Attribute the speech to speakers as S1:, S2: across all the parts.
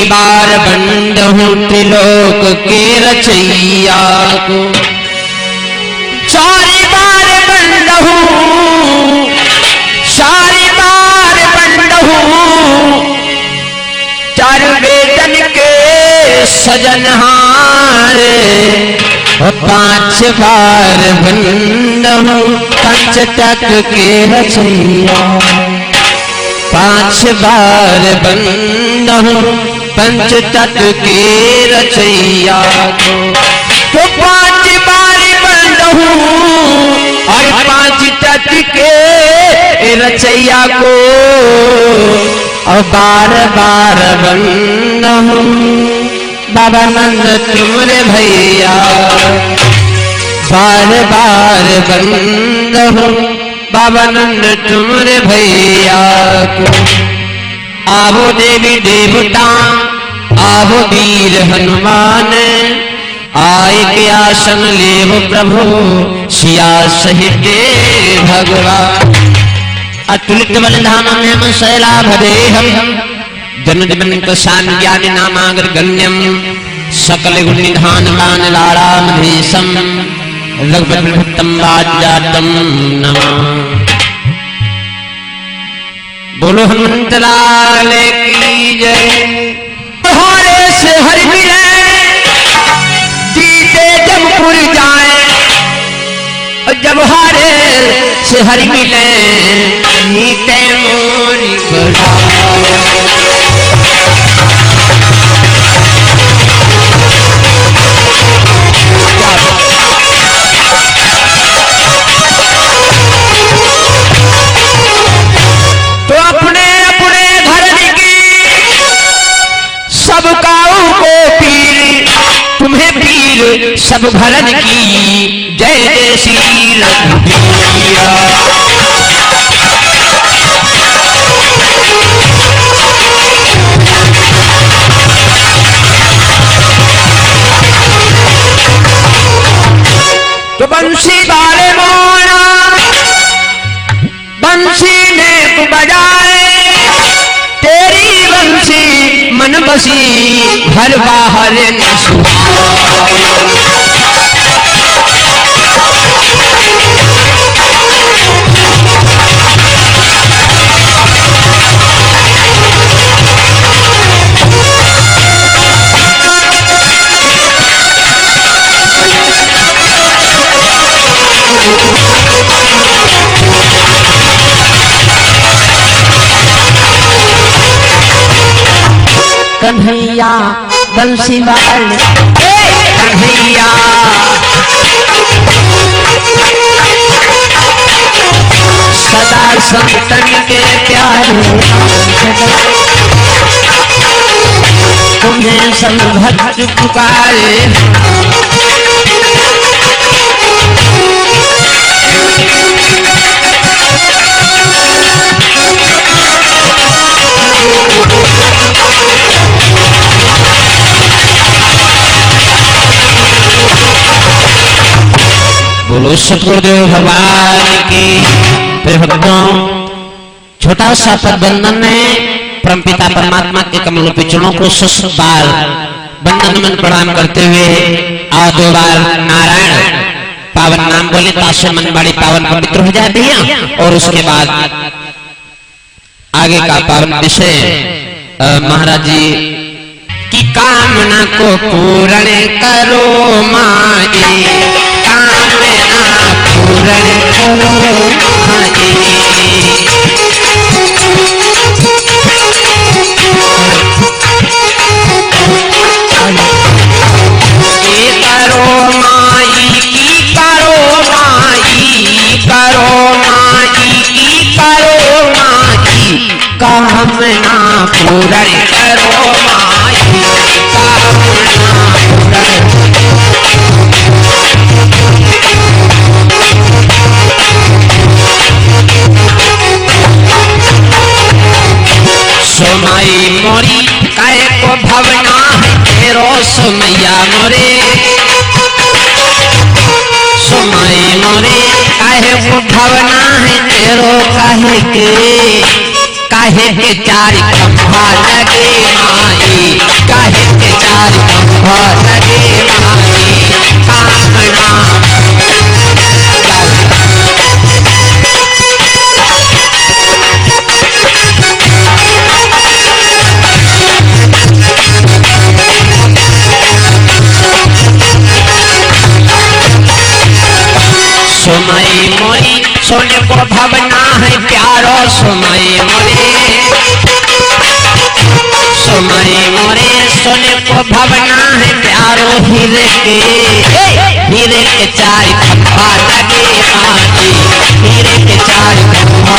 S1: बार बंद हूँ त्रिलोक के रचैया को, 4 बार बंद हूँ, 4 बार बंद हूँ, 4 वेदन के सजनहार, 5 बार बंद हूँ पंचतत्व के रचैया, 5 बार बंद हूँ पंचतत्व के रचैया को, तो 5 बार बंद हूँ और 5 तत्व के रचैया को, और बार बार बंद हूँ बाबा नंद तुम्हारे भैया, बार बार बंद हूँ बाबा नंद तुम्हारे भैया को। आवो देवी देवता आवो वीर हनुमान, आए के आसन लेव प्रभु सिया सहित भगवान। अतुलित बलधाम में शैलाभदेहम, जन जीवन प्रशान ज्ञान नामागर गण्यम, सकल गुण निधान मान लारामधेशम, रघुपतिम वाज्यातम नमः। बोलो हनुमंत लाल की जय। हारे से हरि मिले जीते जमपुर जाए, जब हारे से हरि मिले जीते मोरी तो अपने अपने धर्म की सब काऊ को पीर, तुम्हें पीर सब भरन की जय जय श्री रघुवीरा। तो बंसी वाले मोना बंसी ने तू बजाए, तेरी बंसी मन बसी घर बाहर न कन्हैया बंसी वाले कन्हैया, सदा संतन के प्यारे तुम्हें सब भक्त पुकारे। बोलो सतगुरुदेव भगवान की। फिर भक्तों छोटा सा पदबंधन में परमपिता परमात्मा के कमल रूपी चरणों को 100 बार बंदन मन प्रणाम करते हुए और 2 बार नारायण पावन नाम बोले तासे मन बड़ी पावन पवित्र हो जाती है। और उसके बाद आगे का पावन विषय महाराज जी की कामना को पूर्ण करो माई, कामना पूर्ण करो माई, करो माई की करो माई, करो माई की करो माई, कामना पूर्ण करो माई, कामना सोमाई मोरी काहे को भवना है तेरो सोमैया मोरे, सोमाई मोरे काहे को भवना है तेरो, काहे के चार खंभा लगे माई, माई काहे के चार खंभा लगे माई कामना सुनाई मोरी सोने को भवना है प्यारो सुनाई मोरे सुनाई मोरे सोने को भवना है प्यारो हीरे के चार खंभा लगे माटी हीरे के चार खंभा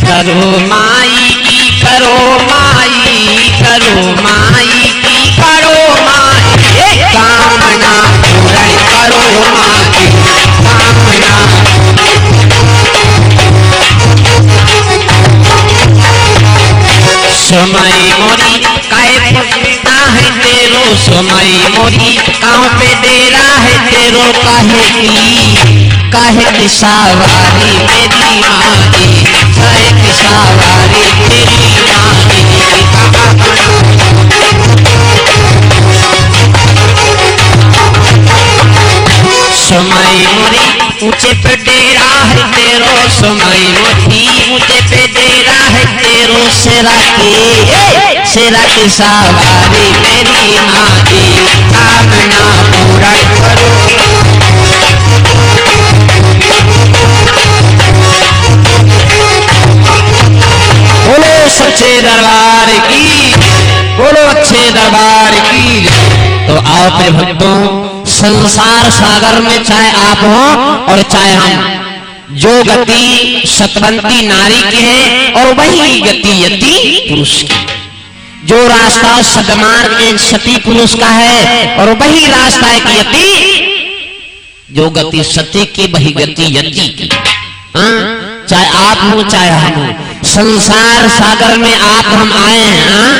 S1: करो माई की करो माई करो माई की करो माई कामना पूर्ण करो माई कामना समय मोरी काहे पकड़ता है तेरो समय मोरी काँव पे डेरा है तेरो काहे की सवारी मेरी माई काहे की सवारी तेरी माई समय मोरी ऊंचे पे डेरा है तेरो समय मोरी ऊंचे पे डेरा है तेरो सेरा की सवारी मेरी माई कामना पूरा करो बोलो सच्चे दरबार की बोलो अच्छे दरबार की। तो आओ प्रिय भक्तों संसार सागर में चाहे आप हो और चाहे हम जो गति सतवंती नारी की है और वही गति यति पुरुष की जो रास्ता सदमार्ग के सती पुरुष का है और वही रास्ता है कि यति जो गति सती की वही गति यति की। चाहे आप हो चाहे हम हो संसार सागर में आप हम आए हैं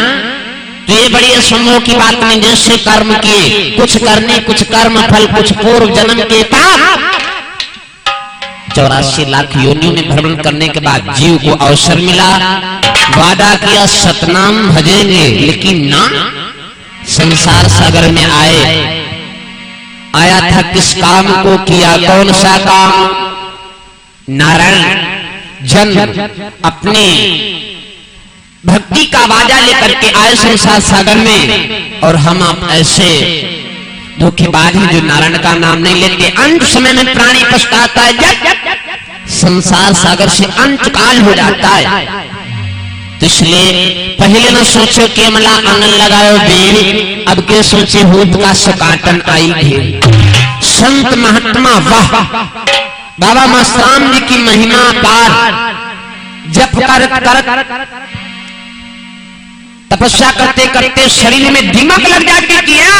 S1: तो ये बड़ी असंभव की बात नहीं। जैसे कर्म किए कुछ करने कुछ कर्म फल कुछ पूर्व जन्म के पाप 84 लाख योनियों में भ्रमण करने के बाद जीव को अवसर मिला वादा किया सतनाम भजेंगे लेकिन ना संसार सागर में आया था किस काम को किया कौन सा काम नारायण जन्म अपने भक्ति का वादा लेकर के आए संसार सागर में और हम आप ऐसे धोखेबाज हैं जो नारायण का नाम नहीं लेते। अंत समय में प्राणी पछताता है जब संसार सागर से अंत काल हो जाता है। तो इसलिए पहले न सोचो कि मला आंगन लगाओ बेल अब के सोचे होत का सकाटन आई भेल। संत महात्मा वाह बाबा मस्ताम जी की महिमा पार जप कर तपस्या करते करते शरीर में दिमाग लग जाके किया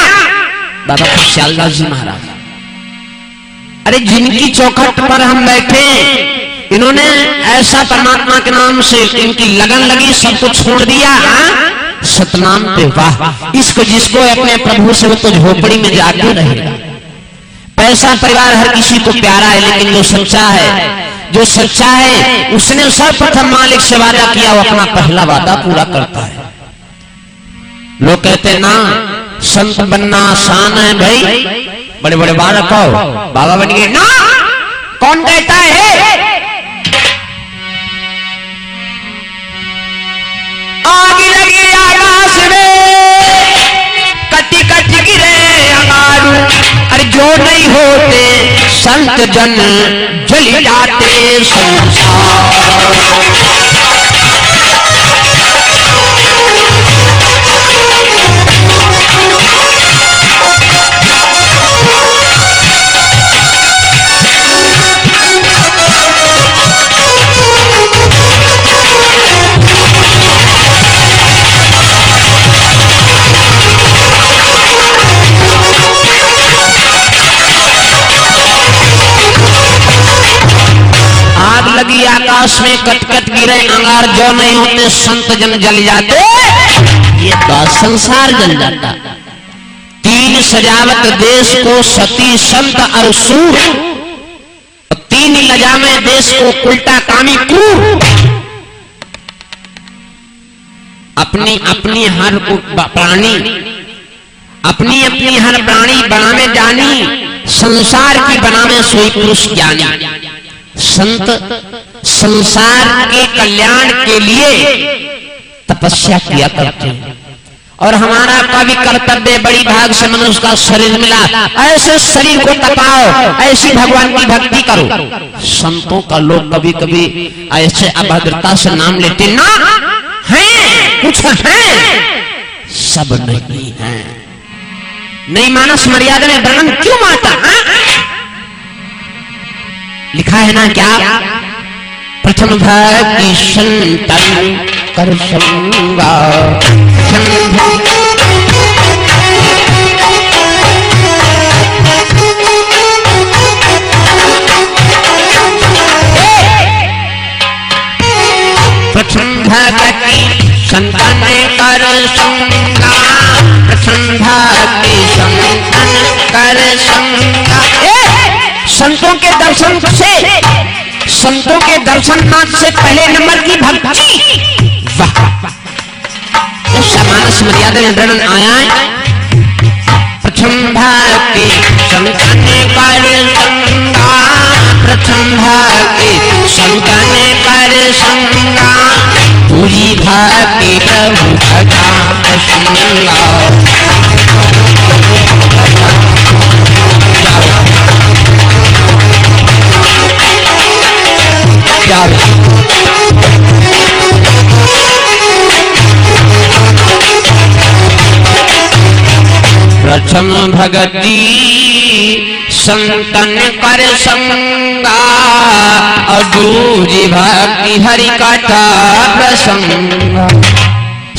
S1: बाबा खुशहालदास जी महाराज। अरे जिनकी चौखट पर हम बैठे इन्होंने ऐसा परमात्मा के नाम से इनकी लगन लगी सब कुछ छोड़ दिया सतनाम पे वाह। इसको जिसको अपने प्रभु से वो तो झोपड़ी में जाके रहेगा। पैसा परिवार हर किसी को प्यारा है लेकिन जो सच्चा है उसने सर्वप्रथम मालिक से वादा किया वो अपना पहला वादा पूरा करता है। लोग कहते ना संत बनना आसान है भाई बड़े बड़े बालक हो बाबा बन गए ना कौन कहता है। आग लगी आकाश में कटी कटी गिरे अंगारू अरे जो नहीं होते संत जन जल जाते संसार। लगी आकाश में कटकट गिरे अंगार जो नहीं होते संत जन जल जाते ये तो संसार जल जाता। 3 सजावत देश को सती संत और सूर, तीन लजामे देश को उल्टा कामी क्रूर। अपनी अपनी हर प्राणी, अपनी अपनी हर प्राणी बनावे जानी, संसार की बनावे सोई पुरुष ज्ञानी। संत संसार के कल्याण के लिए तपस्या किया करते हैं, और हमारा का भी कर्तव्य, बड़ी भाग से मनुष्य का शरीर मिला, ऐसे शरीर को तपाओ, ऐसी भगवान की भक्ति करो। संतों का लोग कभी कभी ऐसे अभद्रता से नाम लेते ना हैं, कुछ हैं, सब नहीं है। नहीं मानस मर्यादा में वर्णन क्यों माता? लिखा है ना क्या, प्रथम भक्ति संतन कर संगा, प्रथम भक्ति संतन कर संगा, प्रथम भक्ति संतन कर संगा। संतों के दर्शन से, संतों के दर्शन मात्र से पहले नंबर की भक्ति। वाह, मानस मर्यादा में वर्णन आया है। प्रथम भक्ति संतन कर संगा, प्रथम भक्ति संतन कर संगा, पूरी भक्ति प्रभु भजा संगा। प्रथम भगति संतन कर संगा, और दूरी भक्ति हरि कथा प्रसंगा।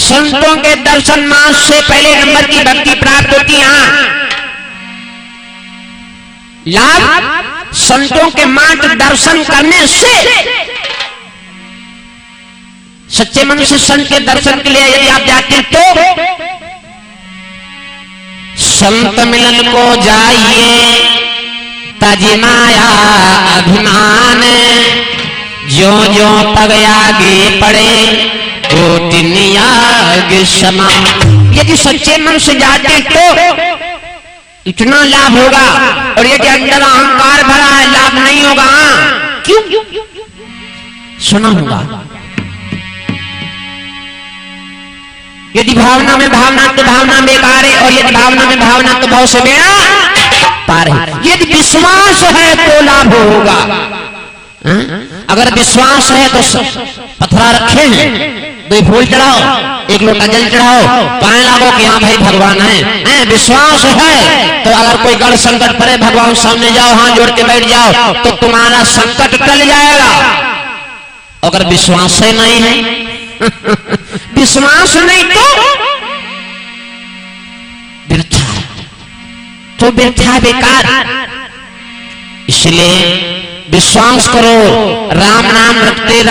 S1: संतों के दर्शन मास से पहले नंबर की भक्ति प्राप्त होती है। लाभ संतों के मात्र दर्शन करने से। सच्चे मन से संत के दर्शन के लिए यदि आप जाते तो संत मिलन को जाइए, तजी माया अभिमान, जो जो पग आगे पड़े कोटि आगे समान। यदि सच्चे मन से जाते तो इतना लाभ होगा, और यदि अंदर अहंकार भरा है लाभ नहीं होगा। क्यों? सुना होगा, यदि भावना में भावना तो भावना बेकार है, और यदि भावना में भावना तो भाव से बेड़ा पार है। यदि विश्वास है तो लाभ होगा। अगर विश्वास है तो पथरा रखे हैं, 2 फूल चढ़ाओ, 1 लोटा जल चढ़ाओ, पाए लागो कि हाँ भाई भगवान है। विश्वास है तो अगर कोई गढ़ संकट पड़े, भगवान सामने जाओ, हाथ जोड़ के बैठ जाओ, तो तुम्हारा संकट टल जाएगा। अगर विश्वास है नहीं है, विश्वास नहीं तो व्यर्थ बेकार। इसलिए विश्वास करो, राम नाम रखते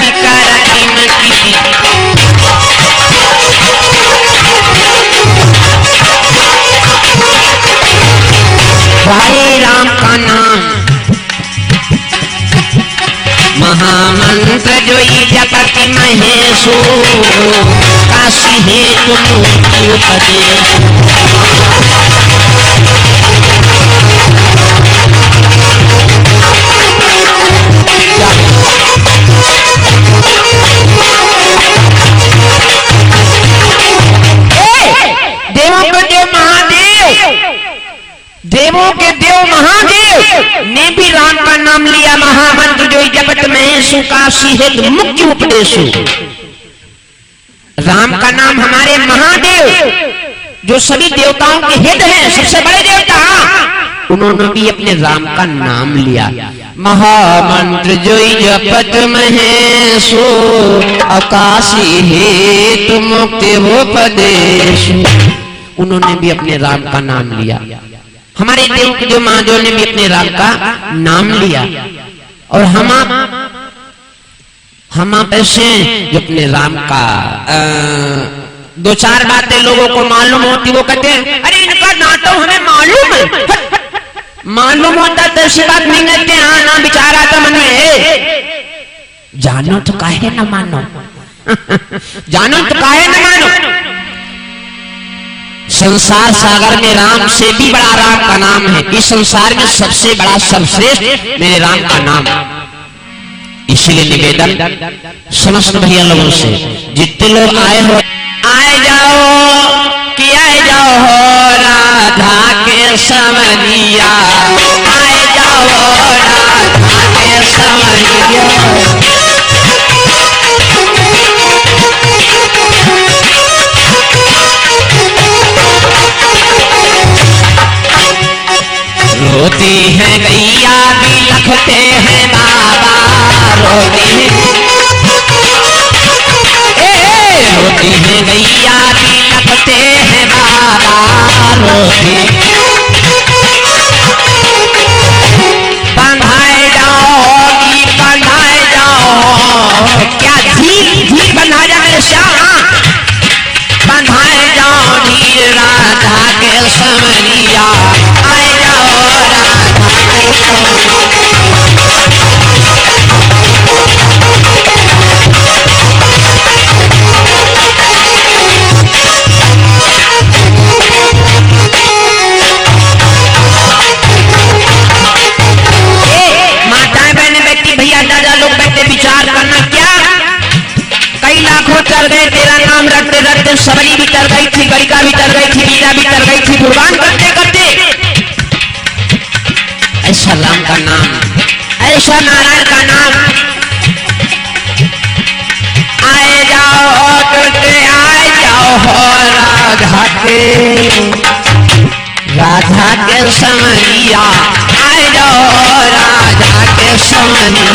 S1: भाई राम का नाम महामंत्र जो जपत महेशो, काशी है तुम उपदेश। देवों के देव महादेव ने भी राम का नाम लिया। महामंत्र जो जपत महेशु, काशी है मुख्य उपदेशु। राम का नाम हमारे महादेव जो सभी देवताओं के हित हैं, सबसे बड़े देवता, उन्होंने भी अपने राम का नाम लिया। महामंत्र जो जपत महेशु, काशी है मुक्ति उपदेश। उन्होंने भी अपने राम का नाम लिया। हमारे देव के जो महादेव ने भी अपने राम का नाम लिया। और हम आप ऐसे जो अपने राम का 2-4 बातें लोगों को मालूम होती, वो कहते हैं अरे इनका नाम तो हमें मालूम मालूम होता तो ऐसी बात नहीं कहते। हाँ ना विचार आता मन में, जानो तो काहे न मानो जानो तो काहे न मानो। संसार सागर में राम से भी बड़ा राम का नाम है। इस संसार में सबसे बड़ा सर्वश्रेष्ठ मेरे राम का नाम। इसीलिए निवेदन समस्त भैया लोगों से, जितने लोग आए हो आए जाओ कि आए जाओ हो राधा के समनिया, आए जाओ राधा के समनिया। रोती है गैया भी लखते हैं बाबा, रोती है गैया भी लखते हैं बाबा, रोती बंधाए जाओगी बंधाए जाओ, क्या धीर धीर बंधा जा मेरे श्याम, बंधाए जाओ धीर राधा के समनिया, आए जाओ राधा के समनिया। माताएं बहनें बैठी, भैया दादा लोग बैठे, विचार करना क्या। कई लाखों चल गए तेरा नाम रटते रटते, सबरी भी चल गई थी, गड़िका भी चल गई थी, बीजा भी चल गई थी, कुर्बान करते करते। ऐसा राम का नाम, ऐसा नारायण का नाम, आए जाओ टूटे आए जाओ हो राधा के समनिया, आए जाओ राधा के समनिया।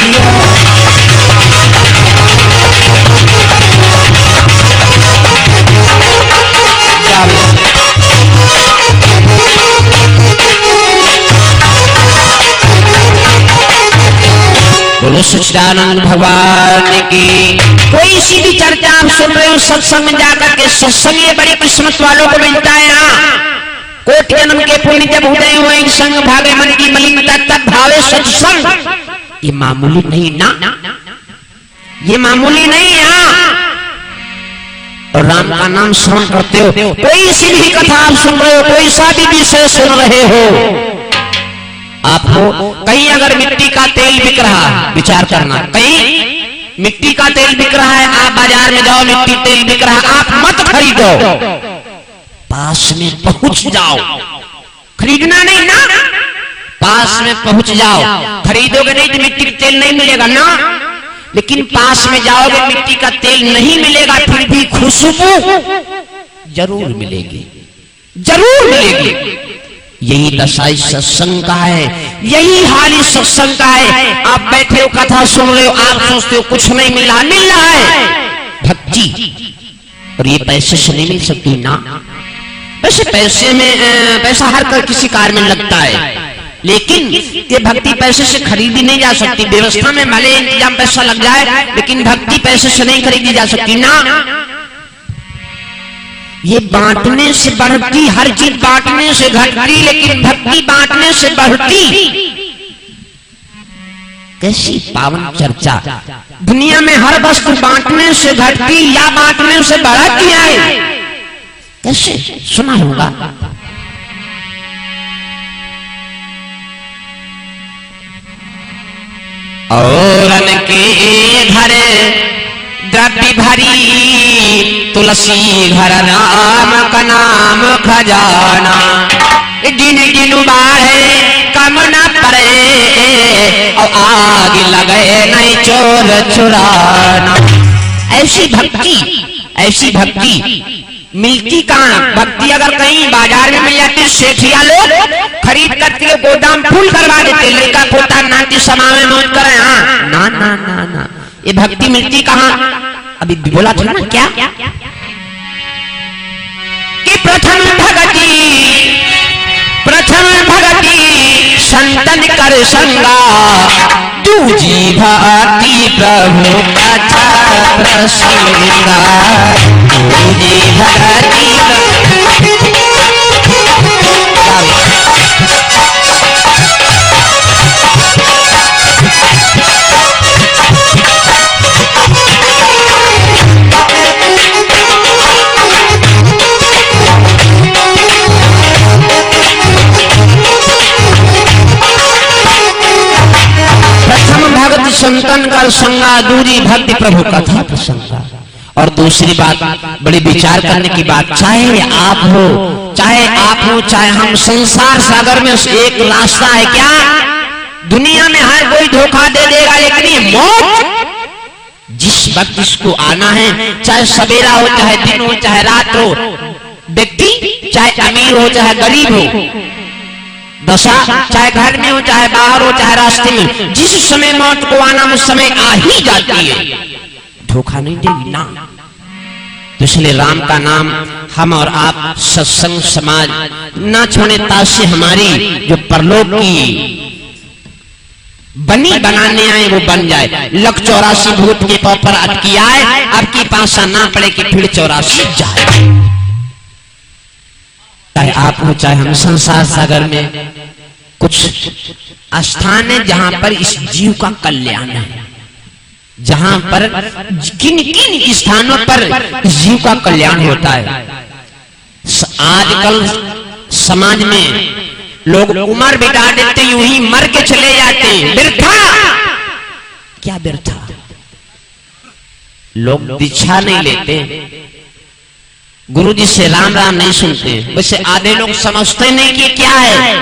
S1: बोलो सच्चिदानंद भगवान की। कोई सी भी चर्चा आप सुन रहे हो सत्संग में जाकर के, सत्संग ये बड़ी किस्मत वालों को मिलता है। यहाँ कोटि जन्म के पुण्य जब उदय हुए संग भागे मन की मलिनता तब भावे सत्संग, ये मामूली नहीं ना, ये मामूली नहीं है। और राम का नाम श्रवण करते हो, कोई सी भी कथा आप सुन रहे हो, कोई सा भी विषय सुन रहे हो, आपको कहीं अगर मिट्टी का तेल बिक रहा है, विचार करना, कहीं मिट्टी का तेल बिक रहा है, आप बाजार में जाओ मिट्टी तेल बिक रहा है, आप मत खरीदो, पास में पहुंच जाओ, खरीदना नहीं ना, पास में पहुंच जाओ। खरीदोगे नहीं तो मिट्टी का तेल नहीं मिलेगा ना, लेकिन पास में जाओगे मिट्टी का तेल नहीं मिलेगा, फिर भी खुशबू जरूर मिलेगी, जरूर मिलेगी। यही दशा इस सत्संग का है, यही हाल इस सत्संग का है। आप बैठे हो कथा सुन रहे हो, आप सोचते हो कुछ नहीं मिला, मिल रहा है भक्ति, और ये पैसे से नहीं मिल सकती ना। वैसे पैसे में पैसा हर किसी कार्य में लगता है, लेकिन ये भक्ति पैसे से खरीदी नहीं जा सकती। व्यवस्था में भले इंतजाम पैसा लग जाए, लेकिन भक्ति पैसे से नहीं खरीदी जा सकती ना। ये बांटने से बढ़ती, हर चीज बांटने से घटती, लेकिन भक्ति बांटने से बढ़ती। कैसी पावन चर्चा। दुनिया में हर वस्तु बांटने से घटती या बांटने से बढ़ती है, कैसे सुना होगा। और के घर द्रव्य भरी, तुलसी घर राम का नाम खजाना, दिन दिन बाढ़े कम न पड़े, और आग लगे नहीं चोर चुराना। ऐसी भक्ति मिलती कहाँ। भक्ति अगर कहीं बाजार में मिल जाती, सेठिया लोग खरीद करके गोदाम फुल करवा देते, लड़का पोता नाती समावे मौज करे। हाँ ना ना ना ना, ये भक्ति मिलती कहाँ। अभी बोला था ना क्या कि प्रथम भगति संतन कर संगा, दूजी भक्ति प्रभु का प्रसंगा, दूजी भक्ति शंकर संगा दूरी भक्ति प्रभु कथा प्रसंगा। और दूसरी बात बड़ी विचार करने की बात, चाहे आप हो चाहे हम, संसार सागर में एक रास्ता है क्या? दुनिया में हर कोई धोखा दे देगा, लेकिन ये मौत जिस वक्त इसको आना है, चाहे सवेरा हो चाहे दिन हो चाहे रात हो, व्यक्ति चाहे अमीर हो चाहे गरीब हो, दशा चाहे घर में हो चाहे बाहर हो चाहे रास्ते में, जिस समय मौत को आना उस समय आ ही जाती है, धोखा नहीं देगी ना। तो इसलिए राम का नाम हम और आप सत्संग समाज ना छोड़े, ताकि हमारी जो परलोक की बनी बनाने आए वो बन जाए। लख 84 भूत के पर अटकी आए, अब की पासा ना पड़े कि फिर 84 जाए। चाहे आप हो चाहे हम, संसार सागर में कुछ स्थान है जहां पर इस जीव का कल्याण है, जहां पर किन किन स्थानों पर जीव का कल्याण होता है। आजकल समाज में लोग उम्र बिता देते, यूं ही मर के चले जाते हैं, व्यर्था। क्या व्यर्था? लोग दीक्षा नहीं लेते, गुरु जी से राम राम नहीं सुनते। वैसे आधे लोग समझते नहीं कि क्या है।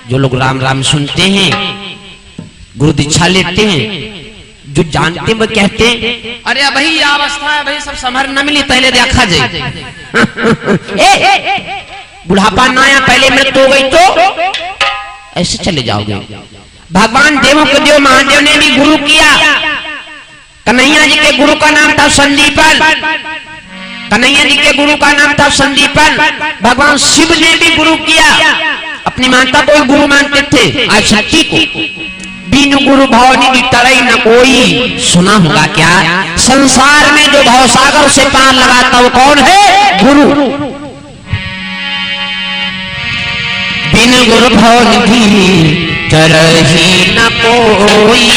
S1: जो लोग राम राम सुनते हैं, गुरु दीक्षा लेते हैं, जो जानते वो कहते हैं अरे भाई ये अवस्था है भाई, सब समझ न मिली, पहले देखा जाए। बुढ़ापा ना आया, पहले मृत्यु हो गई तो ऐसे चले जाओगे। भगवान देवों के देव महादेव ने भी गुरु किया। कन्हैया जी के गुरु का नाम था संदीपन, कन्हैया जी के गुरु का नाम था संदीपन। भगवान शिव ने भी गुरु किया, अपनी माता को गुरु मानते थे। आज शक्ति को बिनु गुरु भवनी तरई न कोई, सुना होगा क्या? संसार में जो भवसागर से पार लगाता वो कौन है? गुरु। बिन गुरु भवनी तरही न कोई,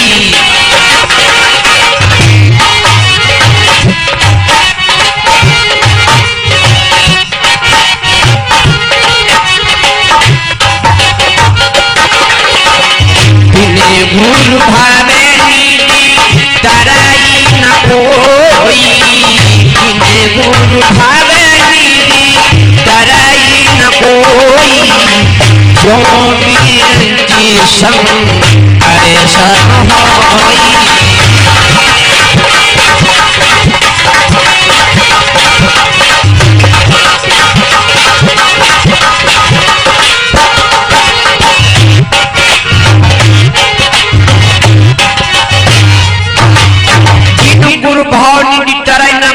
S1: गुरु भावेनी तरई न कोई, गुरु भावेनी तरई न कोई, जो वीर जी संग ऐसा होई।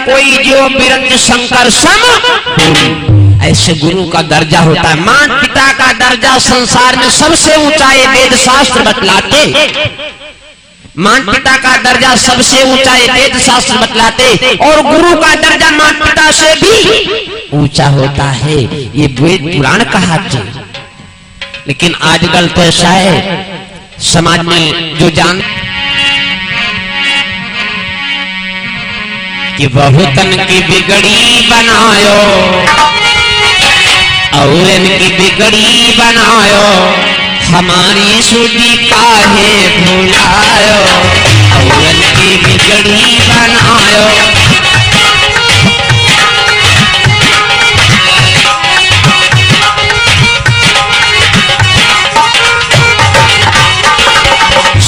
S1: कोई जो बिरंज शंकर सम, ऐसे गुरु का दर्जा होता है। माता पिता का दर्जा संसार में सबसे ऊंचा है, वेद शास्त्र बतलाते। माता पिता का दर्जा सबसे ऊंचा है, वेद शास्त्र बतलाते। और गुरु का दर्जा माता पिता से भी ऊंचा होता है, ये वेद पुराण कहाते। लेकिन आजकल तो ऐसा है समाज में जो जान कि बहुतन की बिगड़ी बनायो और इनकी बिगड़ी बनायो, हमारी सुधी काहे भुलायो और इनकी बिगड़ी बनायो।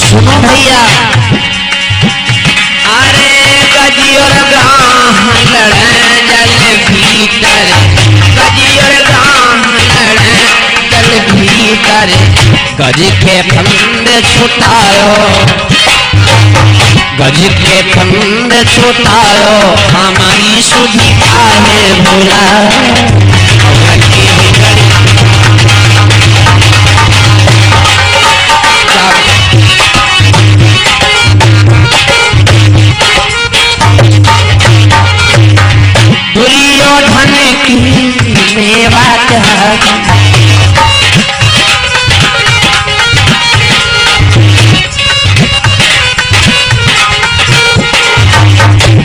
S1: सुनो भैया, गजियोर गाह लड़े जल भीतर, गजियोर गाह लड़े जल भीतर, गज के फंद छुटायो, गज के फंद छुटायो, हमारी सुधी काहे भुलायो। दुर्योधन की मेवा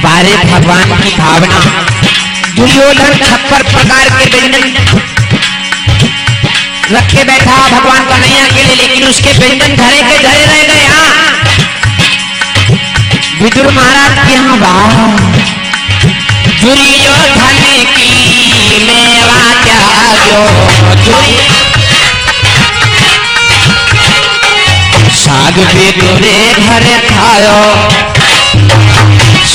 S1: बारे भगवान की भावना। दुर्योधन 56 प्रकार के व्यंजन रखे बैठा भगवान कन्हैया के लिए, लेकिन उसके व्यंजन घरे के घरे रह गए। विदुर महाराज के यहाँ बात दुर्योधन की मेवा त्यागो साग विदुरे घर खायो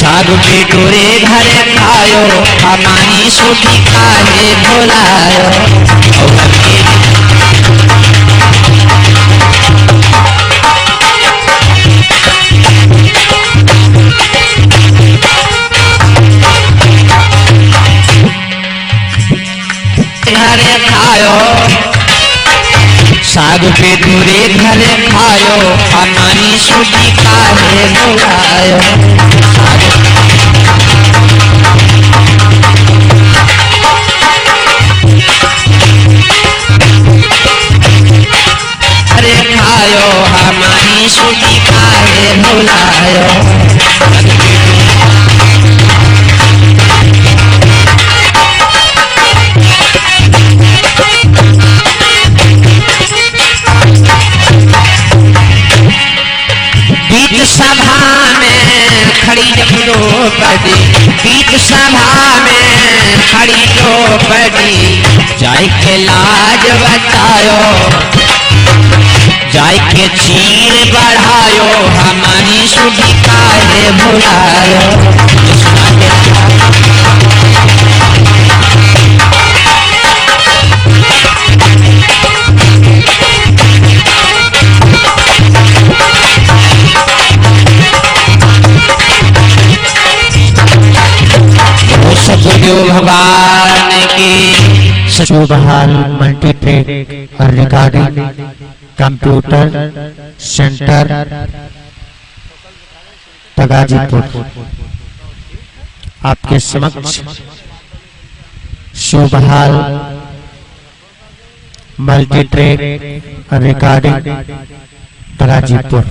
S1: साग विदुरे घर खायो हमारी सुधी काहे भुलायो घरे खायो साग विदुरे घरे खायो हमारी सुधी काहे भुलायो घरे खायो हमारी सुधी काहे भुलायो सभा में खड़ी द्रौपदी बीच सभा में खड़ी द्रौपदी जाय के लाज बचायो जाय के चीर बढ़ायो हमारी सुधी काहे भुलायो भगवान की
S2: शुभहाल मल्टीट्रेड और रिकॉर्डिंग कंप्यूटर सेंटर तगाजीपुर आपके समक्ष शुभहाल मल्टीट्रेड और रिकॉर्डिंग तगाजीपुर